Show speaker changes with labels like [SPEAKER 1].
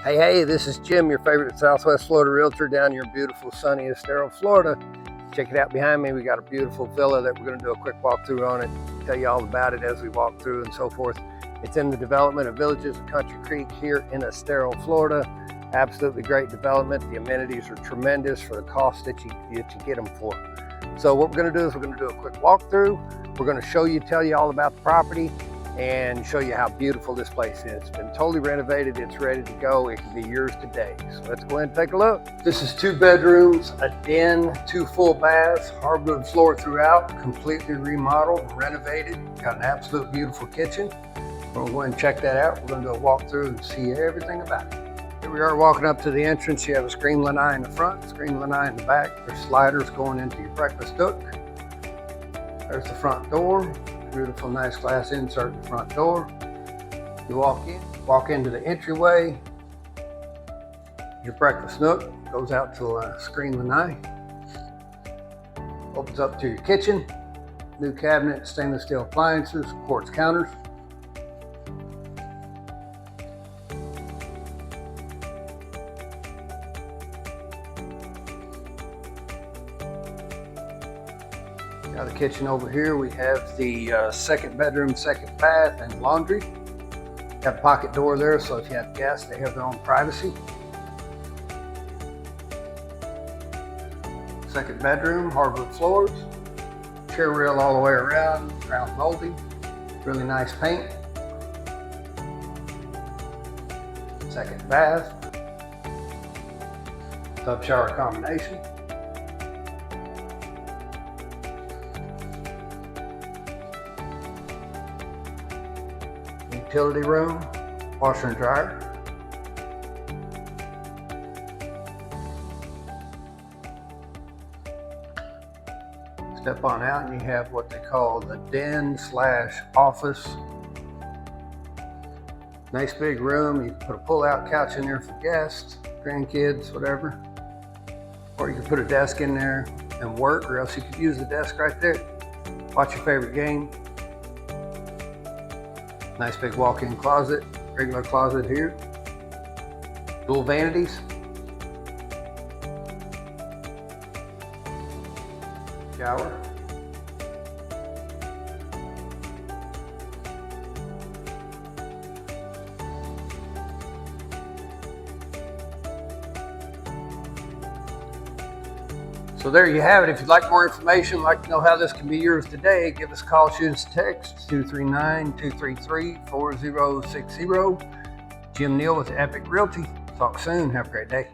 [SPEAKER 1] Hey, this is Jim, your favorite Southwest Florida realtor down here in beautiful, sunny Estero, Florida. Check it out behind me. We got a beautiful villa that we're going to do a quick walkthrough on it, tell you all about it as we walk through and so forth. It's in the development of Villages of Country Creek here in Estero, Florida. Absolutely great development. The amenities are tremendous for the cost that you get them for. So what we're going to do is we're going to do a quick walkthrough. We're going to show you, tell you all about the property, and show you how beautiful this place is. It's been totally renovated. It's ready to go. It can be yours today. So let's go ahead and take a look. This is 2 bedrooms, a den, 2 full baths, hardwood floor throughout, completely remodeled, renovated. Got an absolute beautiful kitchen. We're gonna go ahead and check that out. We're gonna do a walkthrough and see everything about it. Here we are walking up to the entrance. You have a screen lanai in the front, screen lanai in the back. There's sliders going into your breakfast nook. There's the front door. Beautiful, nice glass insert in the front door. You walk into the entryway. Your breakfast nook goes out to a screen lanai. Opens up to your kitchen. New cabinet, stainless steel appliances, quartz counters. Got the kitchen over here. We have the second bedroom, second bath, and laundry. Got a pocket door there, so if you have guests, they have their own privacy. Second bedroom, hardwood floors, chair rail all the way around, ground molding, really nice paint. Second bath, tub shower combination. Utility room, washer and dryer. Step on out and you have what they call the den / office. Nice big room. You can put a pull-out couch in there for guests, grandkids, whatever. Or you can put a desk in there and work, or else you could use the desk right there. Watch your favorite game. Nice big walk-in closet, regular closet here. Dual vanities. Shower. So there you have it. If you'd like more information, like to know how this can be yours today, give us a call, shoot us a text, 239-233-4060. Jim Neal with Epic Realty. Talk soon. Have a great day.